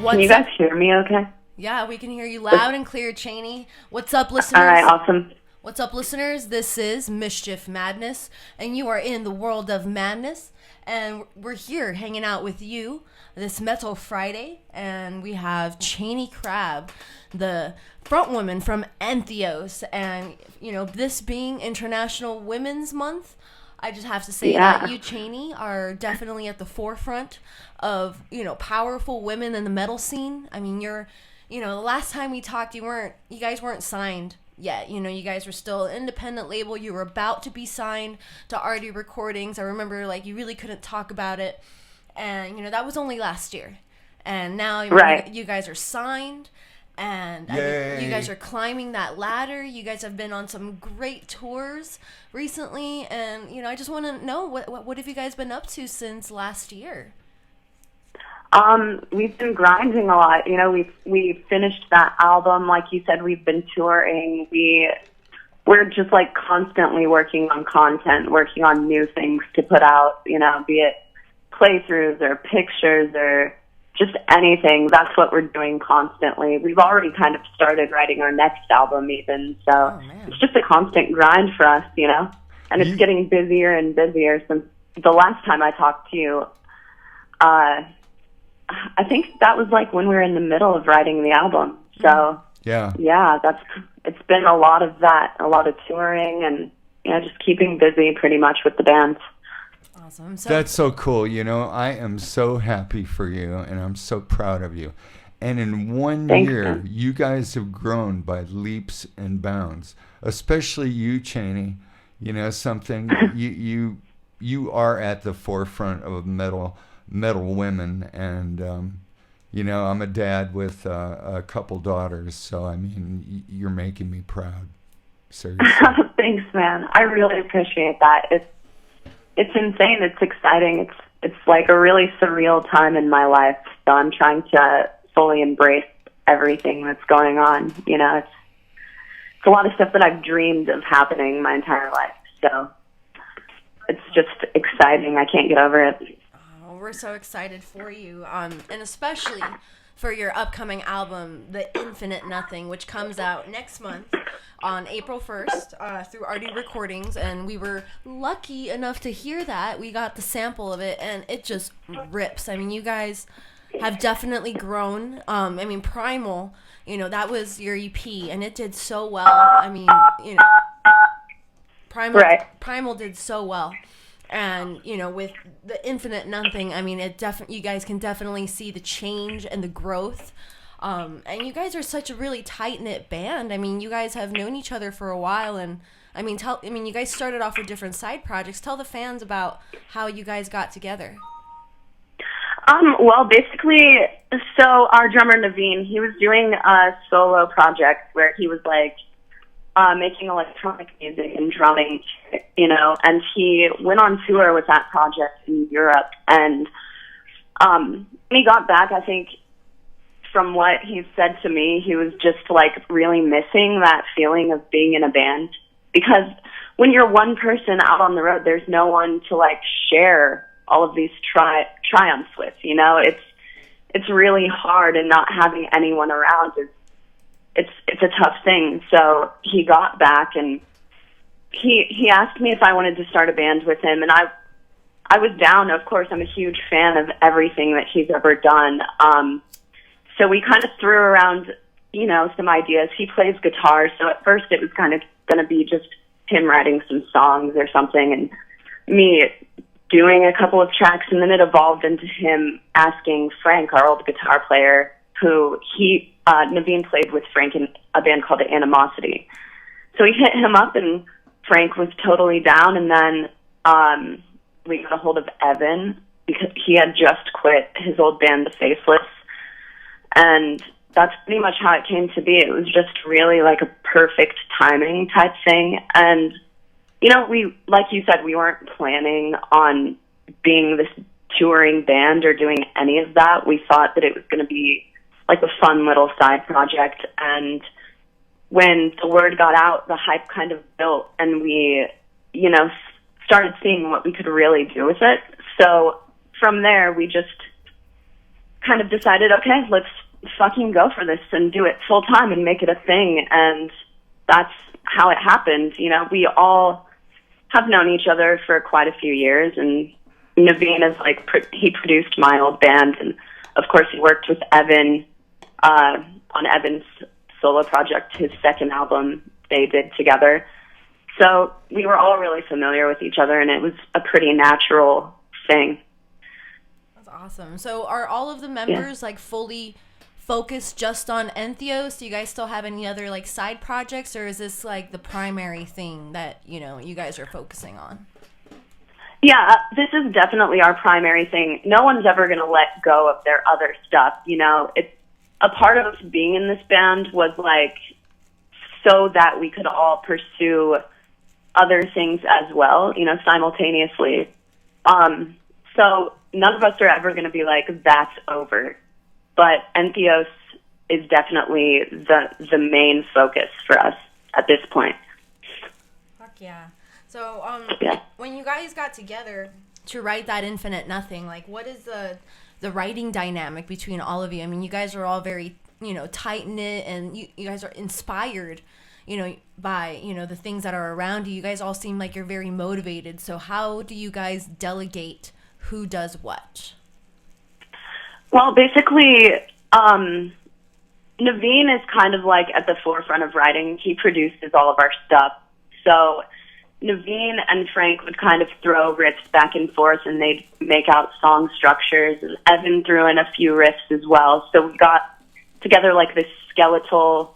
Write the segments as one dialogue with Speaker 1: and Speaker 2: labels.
Speaker 1: Can you guys hear me okay?
Speaker 2: Yeah, we can hear you loud and clear, Cheney. What's up, listeners?
Speaker 1: All right, awesome.
Speaker 2: What's up, listeners? This is Mischief Madness, and you are in the world of madness. And we're here hanging out with you this Metal Friday, and we have Cheney Crab, the front woman from Entheos. And, you know, this being International Women's Month, I just have to say that you, Cheney, are definitely at the forefront of, you know, powerful women in the metal scene. I mean, the last time we talked, you guys weren't signed yet. You know, you guys were still an independent label. You were about to be signed to Artery Recordings. I remember, like, you really couldn't talk about it. And, you know, that was only last year. And now you guys are signed. And I mean, you guys are climbing that ladder. You guys have been on some great tours recently. And, you know, I just want to know, what have you guys been up to since last year?
Speaker 1: We've been grinding a lot. You know, we finished that album. Like you said, we've been touring. We're just like constantly working on content, working on new things to put out, you know, be it playthroughs or pictures or just anything. That's what we're doing constantly. We've already kind of started writing our next album even. So it's just a constant grind for us, you know, and it's getting busier and busier since the last time I talked to you. I think that was like when we were in the middle of writing the album. So it's been a lot of that, a lot of touring and, you know, just keeping busy pretty much with the band.
Speaker 2: Awesome.
Speaker 3: That's so cool. You know, I am so happy for you and I'm so proud of you. And in one year, you guys have grown by leaps and bounds, especially you, Cheney. You know, something you are at the forefront of metal women, and you know, I'm a dad with a couple daughters, so I mean, you're making me proud. Seriously.
Speaker 1: Thanks, man. I really appreciate that. It's insane. It's exciting. It's like a really surreal time in my life. So I'm trying to fully embrace everything that's going on. You know, it's a lot of stuff that I've dreamed of happening my entire life. So it's just exciting. I can't get over it.
Speaker 2: We're so excited for you, and especially for your upcoming album, The Infinite Nothing, which comes out next month on April 1st through Artery Recordings, and we were lucky enough to hear that. We got the sample of it, and it just rips. I mean, you guys have definitely grown. I mean, Primal, you know, that was your EP, and it did so well. I mean, you know, Primal did so well. And, you know, with The Infinite Nothing, I mean, you guys can definitely see the change and the growth. And you guys are such a really tight-knit band. I mean, you guys have known each other for a while. And, I mean, you guys started off with different side projects. Tell the fans about how you guys got together.
Speaker 1: Well, basically, so our drummer, Naveen, he was doing a solo project where he was, like, making electronic music and drumming, you know, and he went on tour with that project in Europe. And when he got back, I think from what he said to me, he was just like really missing that feeling of being in a band. Because when you're one person out on the road, there's no one to like share all of these triumphs with, you know. It's really hard, and not having anyone around it's a tough thing. So he got back and he asked me if I wanted to start a band with him, and I was down. Of course, I'm a huge fan of everything that he's ever done. So we kind of threw around, you know, some ideas. He plays guitar, so at first it was kind of going to be just him writing some songs or something and me doing a couple of tracks, and then it evolved into him asking Frank, our old guitar player, who Naveen played with Frank in a band called The Animosity. So he hit him up, and Frank was totally down, and then we got a hold of Evan because he had just quit his old band, The Faceless, and that's pretty much how it came to be. It was just really like a perfect timing type thing, and you know, like you said, we weren't planning on being this touring band or doing any of that. We thought that it was going to be like a fun little side project, and when the word got out, the hype kind of built, and we, you know, started seeing what we could really do with it. So from there, we just kind of decided, okay, let's fucking go for this and do it full time and make it a thing. And that's how it happened. You know, we all have known each other for quite a few years, and Naveen is like, he produced my old band, and of course he worked with Evan on Evan's solo project, his second album they did together. So we were all really familiar with each other, and it was a pretty natural thing.
Speaker 2: That's awesome. So are all of the members like fully focused just on Entheos? Do you guys still have any other like side projects, or is this like the primary thing that, you know, you guys are focusing on?
Speaker 1: Yeah, this is definitely our primary thing. No one's ever going to let go of their other stuff. You know, it's a part of us being in this band was like so that we could all pursue other things as well, you know, simultaneously. So none of us are ever going to be like, that's over. But Entheos is definitely the main focus for us at this point.
Speaker 2: Fuck yeah. So when you guys got together to write that Infinite Nothing, like what is the writing dynamic between all of you? I mean, you guys are all very, you know, tight-knit, and you guys are inspired, you know, by, you know, the things that are around you. You guys all seem like you're very motivated. So how do you guys delegate who does what?
Speaker 1: Well, basically, Naveen is kind of like at the forefront of writing. He produces all of our stuff. So Naveen and Frank would kind of throw riffs back and forth, and they'd make out song structures, and Evan threw in a few riffs as well. So we got together like this skeletal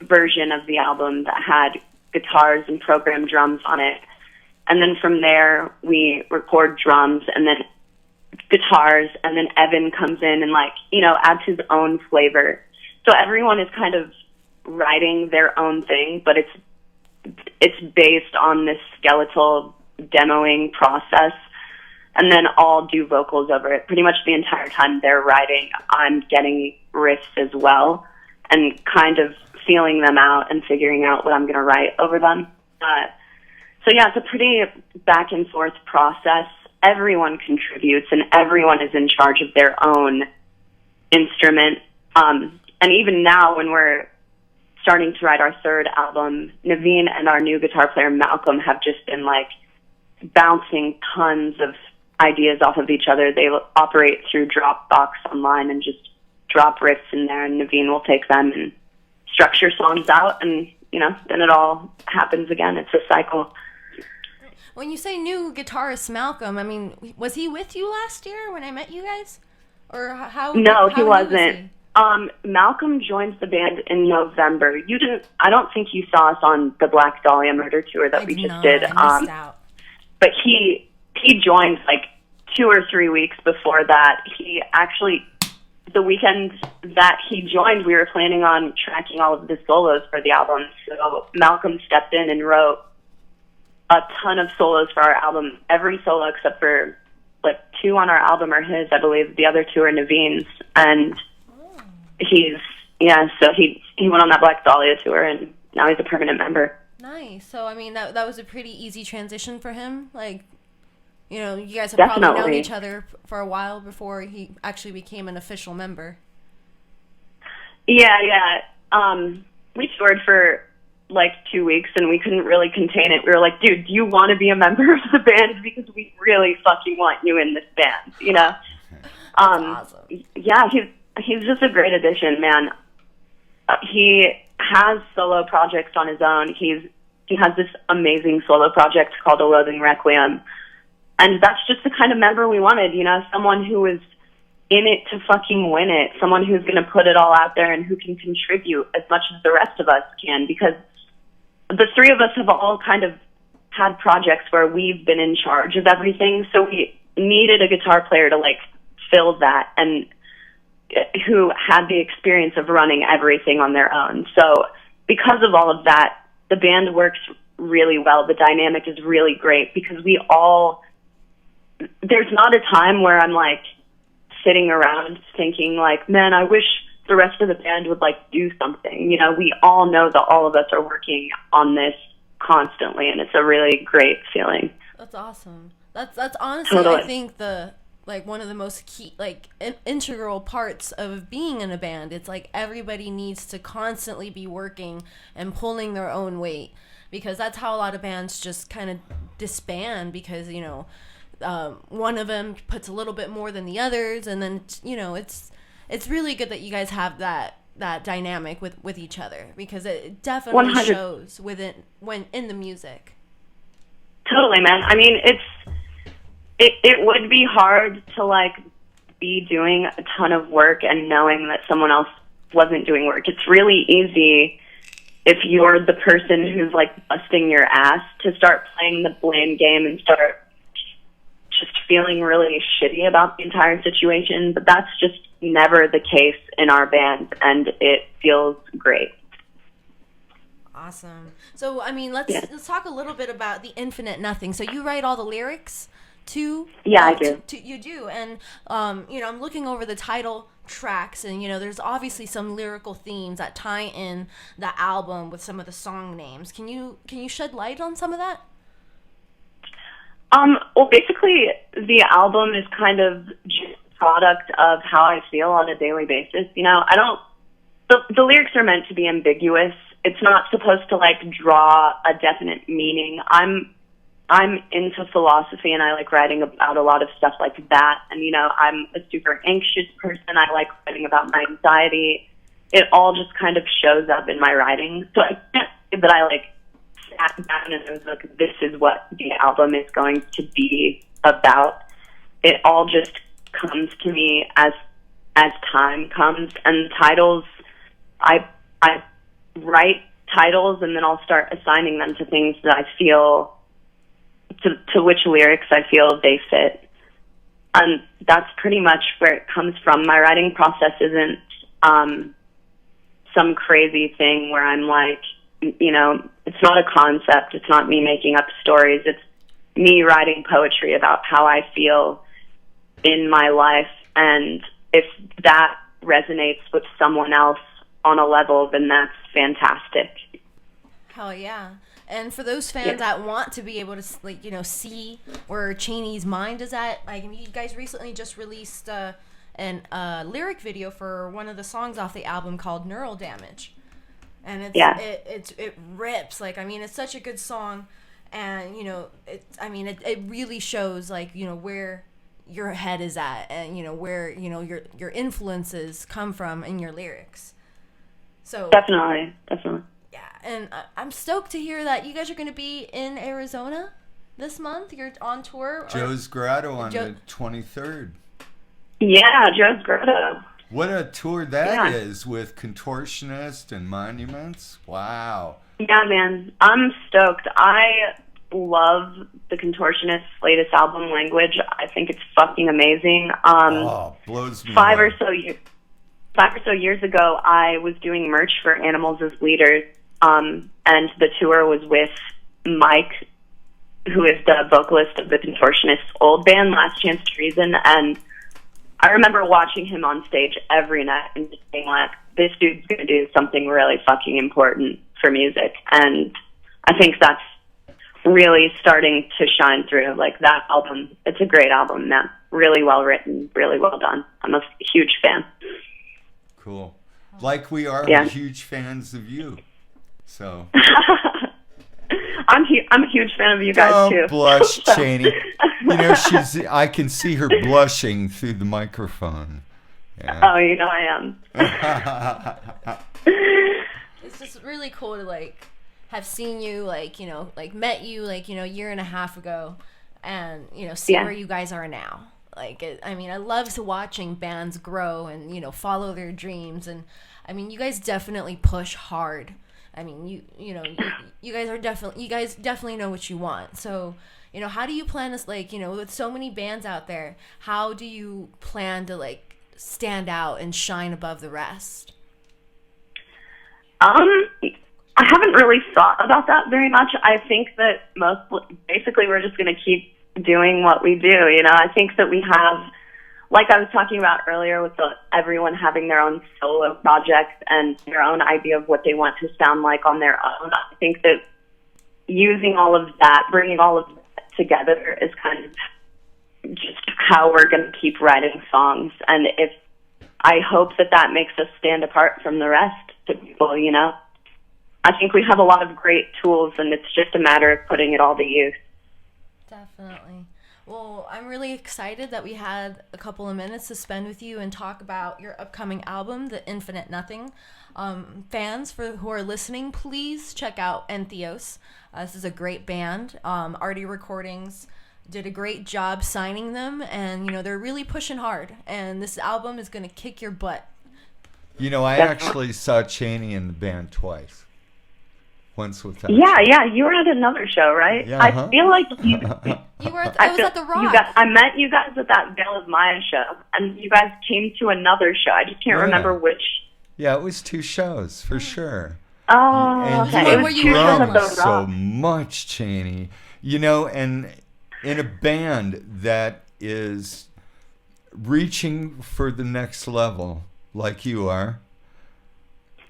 Speaker 1: version of the album that had guitars and programmed drums on it. And then from there, we record drums and then guitars, and then Evan comes in and, like, you know, adds his own flavor. So everyone is kind of writing their own thing, but it's based on this skeletal demoing process, and then I'll do vocals over it. Pretty much the entire time they're writing, I'm getting riffs as well and kind of feeling them out and figuring out what I'm going to write over them. So yeah, it's a pretty back and forth process. Everyone contributes, and everyone is in charge of their own instrument. And even now, when we're starting to write our third album, Naveen and our new guitar player, Malcolm, have just been, like, bouncing tons of ideas off of each other. They operate through Dropbox online and just drop riffs in there, and Naveen will take them and structure songs out, and, you know, then it all happens again. It's a cycle.
Speaker 2: When you say new guitarist Malcolm, I mean, was he with you last year when I met you guys? Or how?
Speaker 1: No,
Speaker 2: how
Speaker 1: he wasn't.
Speaker 2: He?
Speaker 1: Malcolm joined the band in November. I don't think you saw us on the Black Dahlia Murder tour that we just did.
Speaker 2: I missed out.
Speaker 1: But he joined like 2 or 3 weeks before that. He actually, the weekend that he joined, we were planning on tracking all of the solos for the album. So Malcolm stepped in and wrote a ton of solos for our album. Every solo except for like 2 on our album are his, I believe. The other 2 are Naveen's. And so he went on that Black Dahlia tour, and now he's a permanent member.
Speaker 2: Nice. So, I mean, that was a pretty easy transition for him. Like, you know, you guys have
Speaker 1: Definitely.
Speaker 2: probably known each other for a while before he actually became an official member.
Speaker 1: Yeah. We toured for like 2 weeks, and we couldn't really contain it. We were like, dude, do you want to be a member of the band? Because we really fucking want you in this band, you know?
Speaker 2: Awesome.
Speaker 1: Yeah, he's just a great addition, man. He has solo projects on his own. He has this amazing solo project called A Loathing Requiem. And that's just the kind of member we wanted, you know, someone who is in it to fucking win it, someone who's going to put it all out there and who can contribute as much as the rest of us can, because the 3 of us have all kind of had projects where we've been in charge of everything, so we needed a guitar player to, like, fill that, and who had the experience of running everything on their own. So because of all of that, the band works really well. The dynamic is really great because there's not a time where I'm like sitting around thinking like, man, I wish the rest of the band would like do something. You know, we all know that all of us are working on this constantly, and it's a really great feeling.
Speaker 2: That's awesome. That's honestly,
Speaker 1: totally.
Speaker 2: I think the like one of the most key, like integral parts of being in a band. It's like everybody needs to constantly be working and pulling their own weight, because that's how a lot of bands just kind of disband, because one of them puts a little bit more than the others, and then it's really good that you guys have that dynamic with each other, because it definitely
Speaker 1: 100.
Speaker 2: shows when in the music.
Speaker 1: Totally, man. I mean, it would be hard to like be doing a ton of work and knowing that someone else wasn't doing work. It's really easy if you're the person who's like busting your ass to start playing the blame game and start just feeling really shitty about the entire situation. But that's just never the case in our band, and it feels great.
Speaker 2: Awesome. So, I mean, let's talk a little bit about the Infinite Nothing. So you write all the lyrics to?
Speaker 1: Yeah, I do.
Speaker 2: You do. And, I'm looking over the title tracks, and, there's obviously some lyrical themes that tie in the album with some of the song names. Can you shed light on some of that?
Speaker 1: Well, basically, the album is kind of just a product of how I feel on a daily basis. The lyrics are meant to be ambiguous. It's not supposed to like draw a definite meaning. I'm into philosophy, and I like writing about a lot of stuff like that. And I'm a super anxious person. I like writing about my anxiety. It all just kind of shows up in my writing. So I can't say that I like sat down and was like, this is what the album is going to be about. It all just comes to me as time comes, and titles, I write titles, and then I'll start assigning them to things that I feel, to which lyrics I feel they fit. And that's pretty much where it comes from. My writing process isn't some crazy thing where I'm like, it's not a concept. It's not me making up stories. It's me writing poetry about how I feel in my life. And if that resonates with someone else on a level, then that's fantastic.
Speaker 2: Hell yeah. And for those fans that want to be able to see where Chaney's mind is at, like, you guys recently just released a lyric video for one of the songs off the album called Neural Damage. And it rips. Like, I mean, it's such a good song, and it really shows where your head is at, and where your influences come from in your lyrics. So
Speaker 1: definitely.
Speaker 2: Yeah, and I'm stoked to hear that you guys are going to be in Arizona this month. You're on tour.
Speaker 3: Joe's Grotto on the 23rd.
Speaker 1: Yeah, Joe's Grotto.
Speaker 3: What a tour that is, with Contortionist and Monuments. Wow. Yeah,
Speaker 1: man. I'm stoked. I love the Contortionist's latest album, Language. I think it's fucking amazing.
Speaker 3: Blows me
Speaker 1: Five
Speaker 3: away.
Speaker 1: or so years ago, I was doing merch for Animals as Leaders, and the tour was with Mike, who is the vocalist of the Contortionist's old band, Last Chance to Reason, and I remember watching him on stage every night and just being like, this dude's going to do something really fucking important for music. And I think that's really starting to shine through. Like, that album, it's a great album, man. Really well written, really well done. I'm a huge fan.
Speaker 3: Cool. Like we are huge fans of you. So
Speaker 1: I'm a huge fan of you guys too.
Speaker 3: Don't blush, Cheney. I can see her blushing through the microphone. Yeah.
Speaker 1: Oh, I am.
Speaker 2: It's just really cool to have seen you, met you a year and a half ago, and see where you guys are now. I love watching bands grow and follow their dreams, and you guys definitely push hard. You guys definitely know what you want. So, how do you plan this, with so many bands out there, how do you plan to stand out and shine above the rest?
Speaker 1: I haven't really thought about that very much. I think that basically we're just going to keep doing what we do. I think that we have, like I was talking about earlier, with everyone having their own solo projects and their own idea of what they want to sound like on their own. I think that using all of that, bringing all of that together is kind of just how we're going to keep writing songs. And I hope that makes us stand apart from the rest to people, you know. I think we have a lot of great tools, and it's just a matter of putting it all to use.
Speaker 2: Definitely. Well, I'm really excited that we had a couple of minutes to spend with you and talk about your upcoming album, The Infinite Nothing. Fans who are listening, please check out Entheos. This is a great band. Artery Recordings did a great job signing them, and they're really pushing hard. And this album is going to kick your butt.
Speaker 3: I actually saw Cheney in the band twice. Once with that.
Speaker 1: Yeah, you were at another show, right?
Speaker 3: Yeah,
Speaker 1: I feel like you
Speaker 2: were. I was at the Rock.
Speaker 1: I met you guys at that Veil of Maya show, and you guys came to another show. I just can't remember which.
Speaker 3: Yeah, it was 2 shows for sure.
Speaker 1: Oh,
Speaker 3: and
Speaker 1: okay.
Speaker 3: you had grown so much, Cheney. And in a band that is reaching for the next level, like you are.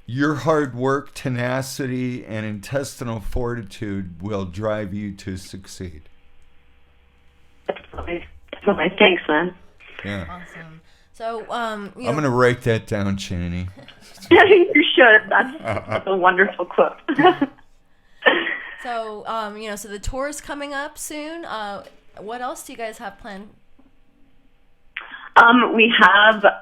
Speaker 3: Your hard work, tenacity, and intestinal fortitude will drive you to succeed.
Speaker 1: Definitely. Thanks, man.
Speaker 3: Yeah.
Speaker 2: Awesome. So,
Speaker 3: I'm going to write that down, Cheney.
Speaker 1: You should. That's a wonderful quote.
Speaker 2: So, so the tour is coming up soon. What else do you guys have planned?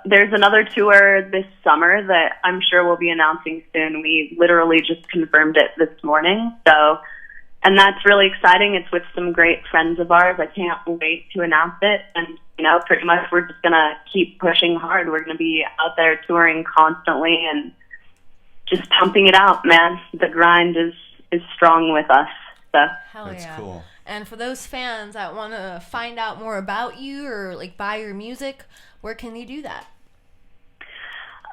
Speaker 1: There's another tour this summer that I'm sure we'll be announcing soon. We literally just confirmed it this morning. And that's really exciting. It's with some great friends of ours. I can't wait to announce it. And, pretty much we're just going to keep pushing hard. We're going to be out there touring constantly and just pumping it out, man. The grind is strong with us. So.
Speaker 2: Hell
Speaker 3: that's
Speaker 2: yeah.
Speaker 3: Cool.
Speaker 2: And for those fans that want to find out more about you or buy your music, where can you do that?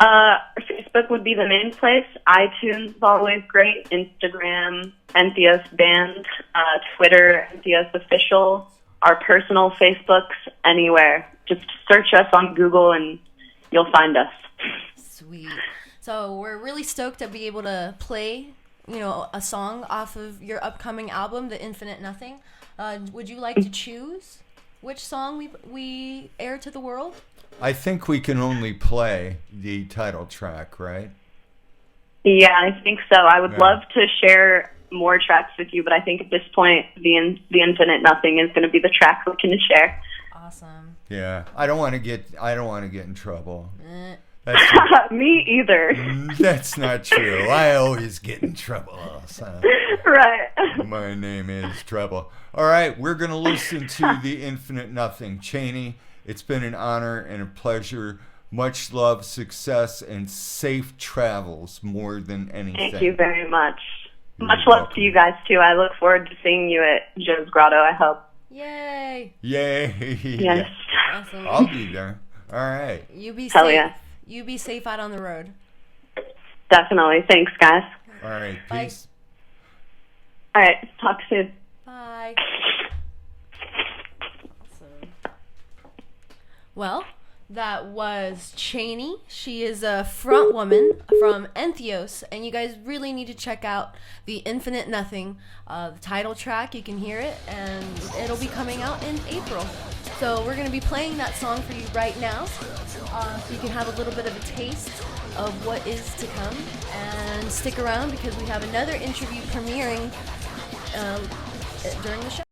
Speaker 1: Facebook would be the main place. iTunes is always great. Instagram, Entheos Band. Twitter, Entheos Official. Our personal Facebooks, anywhere. Just search us on Google and you'll find us.
Speaker 2: Sweet. So we're really stoked to be able to play a song off of your upcoming album, The Infinite Nothing. Would you like to choose which song we air to the world?
Speaker 3: I think we can only play the title track, right?
Speaker 1: Yeah, I think so. I would love to share more tracks with you, but I think at this point, The Infinite Nothing is going to be the track we can share.
Speaker 2: Awesome.
Speaker 3: Yeah, I don't want to get in trouble.
Speaker 1: Me either.
Speaker 3: That's not true. I always get in trouble. So.
Speaker 1: Right.
Speaker 3: My name is Trouble. All right, we're going to listen to The Infinite Nothing. Cheney, it's been an honor and a pleasure. Much love, success, and safe travels more than anything.
Speaker 1: Thank you very much. Much love to you guys, too. I look forward to seeing you at Joe's Grotto, I hope.
Speaker 2: Yay.
Speaker 3: Yay.
Speaker 1: Yes.
Speaker 2: Awesome.
Speaker 3: I'll be there. All right.
Speaker 2: You be
Speaker 1: Hell
Speaker 2: safe.
Speaker 1: yeah.
Speaker 2: You be safe out on the road.
Speaker 1: Definitely. Thanks, guys.
Speaker 3: All right. Peace.
Speaker 1: All right. Talk soon.
Speaker 2: Bye. Awesome. Well, that was Cheney. She is a front woman from Entheos, and you guys really need to check out The Infinite Nothing, the title track. You can hear it, and it'll be coming out in April. So we're going to be playing that song for you right now, so you can have a little bit of a taste of what is to come. And stick around because we have another interview premiering during the show.